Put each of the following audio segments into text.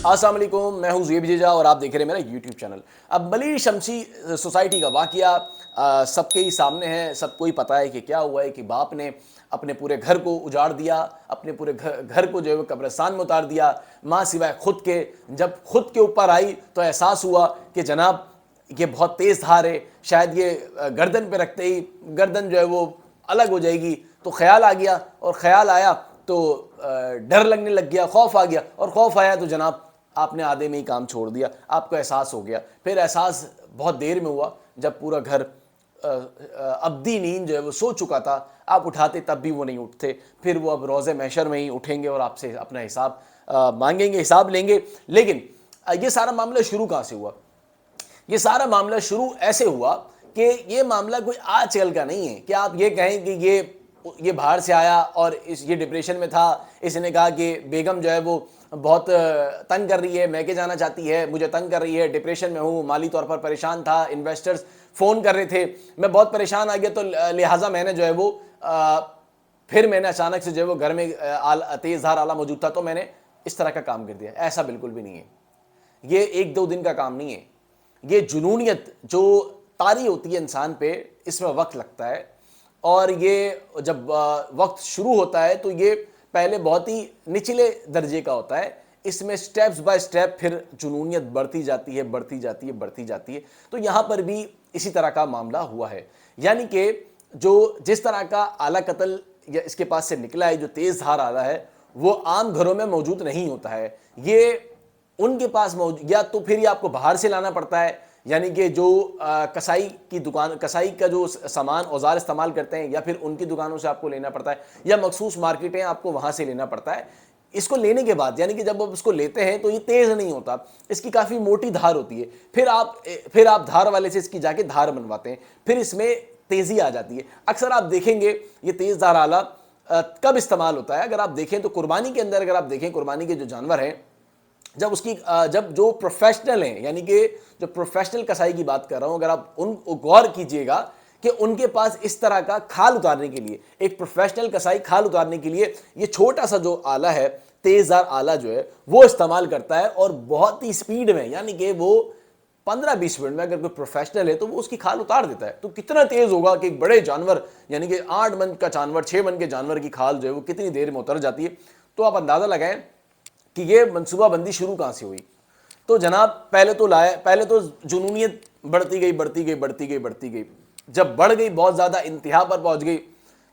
السلام علیکم، میں ہوں زیب جیجا اور آپ دیکھ رہے ہیں میرا یوٹیوب چینل۔ اب ملی شمسی سوسائٹی کا واقعہ سب کے ہی سامنے ہے، سب کو ہی پتہ ہے کہ کیا ہوا ہے کہ باپ نے اپنے پورے گھر کو اجاڑ دیا، اپنے پورے گھر کو جو ہے وہ قبرستان میں اتار دیا، ماں سوائے خود کے۔ جب خود کے اوپر آئی تو احساس ہوا کہ جناب یہ بہت تیز دھار ہے، شاید یہ گردن پہ رکھتے ہی گردن جو ہے وہ الگ ہو جائے گی، تو خیال آ گیا، اور خیال آیا تو ڈر لگنے لگ گیا، خوف آ گیا، اور خوف آیا تو جناب آپ نے آدھے میں ہی کام چھوڑ دیا، آپ کو احساس ہو گیا۔ پھر احساس بہت دیر میں ہوا، جب پورا گھر ابدی نیند جو ہے وہ سو چکا تھا، آپ اٹھاتے تب بھی وہ نہیں اٹھتے۔ پھر وہ اب روز محشر میں ہی اٹھیں گے اور آپ سے اپنا حساب مانگیں گے، حساب لیں گے۔ لیکن یہ سارا معاملہ شروع کہاں سے ہوا؟ یہ سارا معاملہ شروع ایسے ہوا کہ یہ معاملہ کوئی آج کل کا نہیں ہے کہ آپ یہ کہیں کہ یہ باہر سے آیا اور یہ ڈپریشن میں تھا، اس نے کہا کہ بیگم جو ہے وہ بہت تنگ کر رہی ہے، میکے جانا چاہتی ہے، مجھے تنگ کر رہی ہے، ڈپریشن میں ہوں، مالی طور پر پریشان تھا، انویسٹرز فون کر رہے تھے، میں بہت پریشان آ گیا، تو لہٰذا میں نے جو ہے وہ پھر میں نے اچانک سے جو ہے وہ گھر میں تیز دھار آلہ موجود تھا تو میں نے اس طرح کا کام کر دیا۔ ایسا بالکل بھی نہیں ہے، یہ ایک دو دن کا کام نہیں ہے۔ یہ جنونیت جو طاری ہوتی ہے انسان پہ، اس میں وقت لگتا ہے، اور یہ جب وقت شروع ہوتا ہے تو یہ پہلے بہت ہی نچلے درجے کا ہوتا ہے، اس میں سٹیپس بائی سٹیپ پھر جنونیت بڑھتی جاتی ہے، بڑھتی جاتی ہے، بڑھتی جاتی ہے۔ تو یہاں پر بھی اسی طرح کا معاملہ ہوا ہے، یعنی کہ جو جس طرح کا آلہ قتل یا اس کے پاس سے نکلا ہے، جو تیز دھار آلہ ہے، وہ عام گھروں میں موجود نہیں ہوتا ہے، یہ ان کے پاس موجود، یا تو پھر یہ آپ کو باہر سے لانا پڑتا ہے، یعنی کہ جو کسائی کی دکان، کسائی کا جو سامان اوزار استعمال کرتے ہیں، یا پھر ان کی دکانوں سے آپ کو لینا پڑتا ہے، یا مخصوص مارکیٹیں آپ کو وہاں سے لینا پڑتا ہے۔ اس کو لینے کے بعد یعنی کہ جب آپ اس کو لیتے ہیں تو یہ تیز نہیں ہوتا، اس کی کافی موٹی دھار ہوتی ہے، پھر آپ دھار والے سے اس کی جا کے دھار بنواتے ہیں، پھر اس میں تیزی آ جاتی ہے۔ اکثر آپ دیکھیں گے یہ تیز دھار آلہ کب استعمال ہوتا ہے؟ اگر آپ دیکھیں تو قربانی کے اندر، اگر آپ دیکھیں قربانی کے جو جانور ہیں، جب جو پروفیشنل ہیں، یعنی کہ جو پروفیشنل کسائی کی بات کر رہا ہوں، اگر آپ ان کو غور کیجئے گا کہ ان کے پاس اس طرح کا کھال اتارنے کے لیے، ایک پروفیشنل کسائی کھال اتارنے کے لیے یہ چھوٹا سا جو آلہ ہے، تیز دھار آلہ جو ہے وہ استعمال کرتا ہے، اور بہت ہی سپیڈ میں، یعنی کہ وہ 15-20 منٹ میں اگر کوئی پروفیشنل ہے تو وہ اس کی کھال اتار دیتا ہے۔ تو کتنا تیز ہوگا کہ ایک بڑے جانور، یعنی کہ 8 من کا جانور، 6 من کے جانور کی کھال جو ہے وہ کتنی دیر میں اتر جاتی ہے۔ تو آپ اندازہ لگائیں کہ یہ منصوبہ بندی شروع کہاں سے ہوئی۔ تو جناب پہلے تو جنونیت بڑھتی گئی، بڑھتی گئی، بڑھتی گئی، بڑھتی گئی۔ جب بڑھ گئی، بہت زیادہ انتہا پر پہنچ گئی،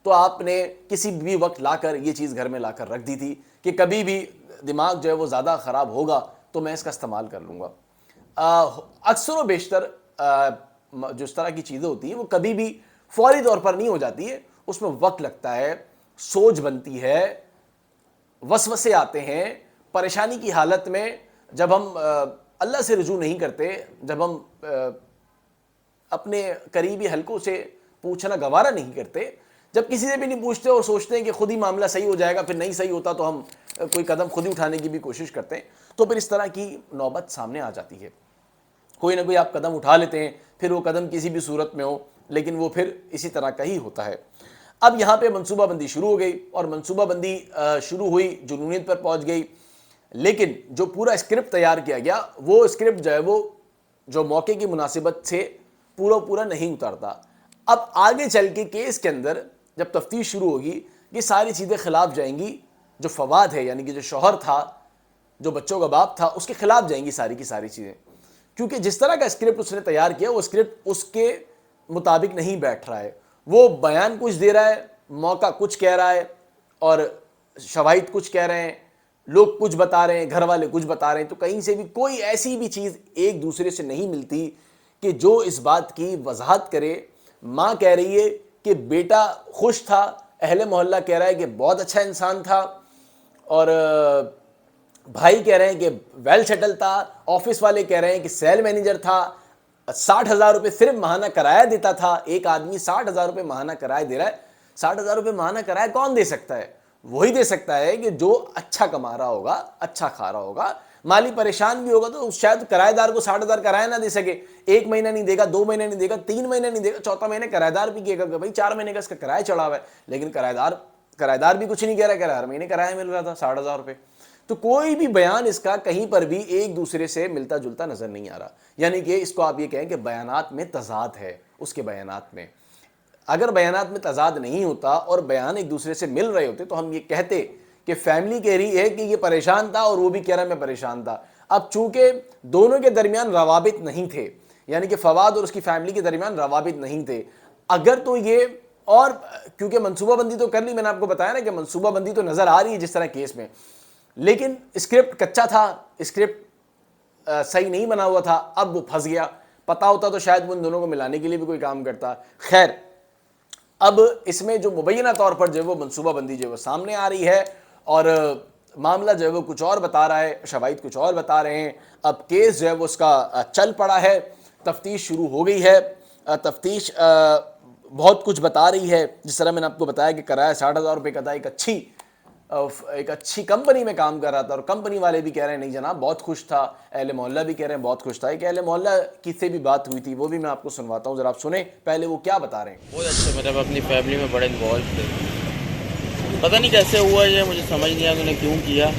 تو آپ نے کسی بھی وقت لا کر یہ چیز گھر میں لا کر رکھ دی تھی کہ کبھی بھی دماغ جو ہے وہ زیادہ خراب ہوگا تو میں اس کا استعمال کر لوں گا۔ اکثر و بیشتر جو اس طرح کی چیزیں ہوتی ہیں وہ کبھی بھی فوری طور پر نہیں ہو جاتی ہے، اس میں وقت لگتا ہے، سوچ بنتی ہے، وسوسے آتے ہیں، پریشانی کی حالت میں جب ہم اللہ سے رجوع نہیں کرتے، جب ہم اپنے قریبی حلقوں سے پوچھنا گوارا نہیں کرتے، جب کسی سے بھی نہیں پوچھتے اور سوچتے ہیں کہ خود ہی معاملہ صحیح ہو جائے گا، پھر نہیں صحیح ہوتا تو ہم کوئی قدم خود ہی اٹھانے کی بھی کوشش کرتے ہیں، تو پھر اس طرح کی نوبت سامنے آ جاتی ہے۔ کوئی نہ کوئی آپ قدم اٹھا لیتے ہیں، پھر وہ قدم کسی بھی صورت میں ہو، لیکن وہ پھر اسی طرح کا ہی ہوتا ہے۔ اب یہاں پہ منصوبہ بندی شروع ہو گئی، اور منصوبہ بندی شروع ہوئی، جنونیت پر پہنچ گئی، لیکن جو پورا اسکرپٹ تیار کیا گیا، وہ اسکرپٹ جو ہے وہ جو موقع کی مناسبت سے پورا نہیں اترتا۔ اب آگے چل کے کیس کے اندر جب تفتیش شروع ہوگی، یہ ساری چیزیں خلاف جائیں گی، جو فواد ہے یعنی کہ جو شوہر تھا، جو بچوں کا باپ تھا، اس کے خلاف جائیں گی ساری کی ساری چیزیں، کیونکہ جس طرح کا اسکرپٹ اس نے تیار کیا، وہ اسکرپٹ اس کے مطابق نہیں بیٹھ رہا ہے۔ وہ بیان کچھ دے رہا ہے، موقع کچھ کہہ رہا ہے، اور شواہد کچھ کہہ رہے ہیں، لوگ کچھ بتا رہے ہیں، گھر والے کچھ بتا رہے ہیں، تو کہیں سے بھی کوئی ایسی بھی چیز ایک دوسرے سے نہیں ملتی کہ جو اس بات کی وضاحت کرے۔ ماں کہہ رہی ہے کہ بیٹا خوش تھا، اہل محلہ کہہ رہا ہے کہ بہت اچھا انسان تھا، اور بھائی کہہ رہے ہیں کہ ویل سیٹل تھا، آفس والے کہہ رہے ہیں کہ سیل مینیجر تھا، 60,000 روپے صرف ماہانہ کرایہ دیتا تھا۔ ایک آدمی 60,000 روپے ماہانہ کرایہ دے رہا ہے۔ 60,000 روپے ماہانہ کرایہ کون دے سکتا ہے؟ وہی دے سکتا ہے کہ جو اچھا کما رہا ہوگا، اچھا کھا رہا ہوگا، مالی پریشان بھی ہوگا تو شاید کرایہ دار کو 60,000 کرایہ نہ دے سکے، 1 مہینہ نہیں دے گا، 2 مہینے نہیں دے گا، 3 مہینے نہیں دے گا، چوتھا مہینے کرایہ دار بھی کہے گا کہ بھائی 4 مہینے کا اس کا کرایہ چڑھا ہوا ہے، لیکن کرایہ دار بھی کچھ نہیں کہہ رہا، کہہ رہا ہر مہینے کرایہ مل رہا تھا 60,000 روپے۔ تو کوئی بھی بیان اس کا کہیں پر بھی ایک دوسرے سے ملتا جلتا نظر نہیں آ رہا. یعنی کہ اس کو آپ یہ کہیں کہ بیانات میں تضاد ہے. اس کے بیانات میں اگر بیانات میں تضاد نہیں ہوتا اور بیان ایک دوسرے سے مل رہے ہوتے تو ہم یہ کہتے کہ فیملی کہہ رہی ہے کہ یہ پریشان تھا اور وہ بھی کہہ رہا میں پریشان تھا. اب چونکہ دونوں کے درمیان روابط نہیں تھے, یعنی کہ فواد اور اس کی فیملی کے درمیان روابط نہیں تھے, اگر تو یہ اور کیونکہ منصوبہ بندی تو کر لی, میں نے آپ کو بتایا نا کہ منصوبہ بندی تو نظر آ رہی ہے جس طرح کیس میں, لیکن اسکرپٹ کچا تھا, اسکرپٹ صحیح نہیں بنا ہوا تھا, اب وہ پھنس گیا. پتہ ہوتا تو شاید وہ ان دونوں کو ملانے کے لیے بھی کوئی کام کرتا. خیر, اب اس میں جو مبینہ طور پر جو ہے وہ منصوبہ بندی جو ہے وہ سامنے آ رہی ہے اور معاملہ جو ہے وہ کچھ اور بتا رہا ہے, شواہد کچھ اور بتا رہے ہیں. اب کیس جو ہے وہ اس کا چل پڑا ہے, تفتیش شروع ہو گئی ہے, تفتیش بہت کچھ بتا رہی ہے. جس طرح میں نے آپ کو بتایا کہ کرایہ 60,000 روپے کا تھا, ایک اچھی کمپنی میں کام کر رہا تھا, اور کمپنی والے بھی کہہ رہے ہیں نہیں جناب بہت خوش تھا, اہل محلہ بھی کہہ رہے ہیں بہت خوش تھا. ایک اہل محلہ کی سے بھی بات ہوئی تھی, وہ بھی میں آپ کو سنواتا ہوں, ذرا آپ سنیں پہلے وہ کیا بتا رہے ہیں. بہت اچھے, مطلب اپنی فیملی میں بڑے انوالو تھے. پتہ نہیں کیسے ہوا یہ, مجھے سمجھ نہیں آیا انہوں نے کیوں کیا.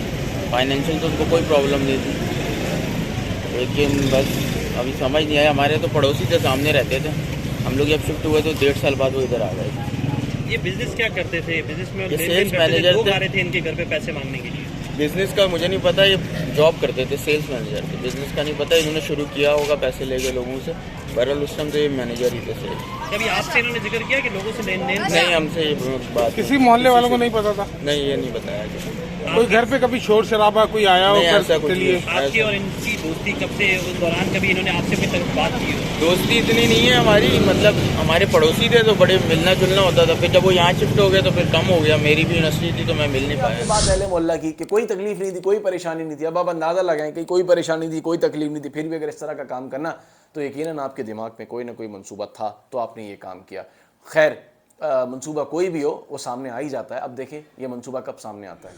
فائنینشیل تو ان کو کوئی پرابلم نہیں تھی, لیکن بس ابھی سمجھ نہیں آیا. ہمارے تو پڑوسی تھے, سامنے رہتے تھے. ہم لوگ جب شفٹ ہوئے تو 1.5 سال بعد وہ ادھر آ گئے تھے. یہ بزنس کیا کرتے تھے؟ بزنس میں یہ سیلس مینیجر لوگ تھے. آ رہے تھے ان کے گھر پہ پیسے مانگنے کے لیے. بزنس کا مجھے نہیں پتا, یہ جاب کرتے تھے, سیلس مینیجر تھے. بزنس کا نہیں پتا, انہوں نے شروع کیا ہوگا پیسے لے کے لوگوں سے. بہرحال اس ٹائم تو یہ مینیجر ہی تھے سیلس. کبھی آپ سے انہوں نے ذکر کیا کہ لوگوں سے لین دین؟ نہیں, ہم سے یہ بات کسی محلے والوں کو نہیں پتا تھا؟ نہیں, یہ نہیں بتایا کسی. کوئی گھر پہ کبھی شور شرابہ کوئی آیا ہو نہیں, ایسا کے کچھ لیے؟ نہیں. آپ کی اور ان کی دوستی کب سے, اس دوران کبھی انہوں نے آپ سے کوئی طرف بات کی ہو؟ دوستی اتنی نہیں ہے ہماری, مطلب ہمارے پڑوسی تھے تو بڑے ملنا جلنا ہوتا تھا. پھر جب وہ یہاں شفٹ ہو گئے تو پھر کم ہو گیا. میری بھی یونیورسٹی تھی تو میں مل نہیں پایا. بات اہل محلہ کی کہ کوئی تکلیف نہیں تھی, کوئی پریشانی نہیں تھی. اب آپ اندازہ لگائیں کہ کوئی پریشانی تھی, کوئی تکلیف نہیں تھی, پھر بھی اگر اس طرح کا کام کرنا تو یقیناً آپ کے دماغ میں کوئی نہ کوئی منصوبہ تھا, تو آپ نے یہ کام کیا. خیر, منصوبہ کوئی بھی ہو وہ سامنے آ ہی جاتا ہے. اب دیکھیں یہ منصوبہ کب سامنے آتا ہے.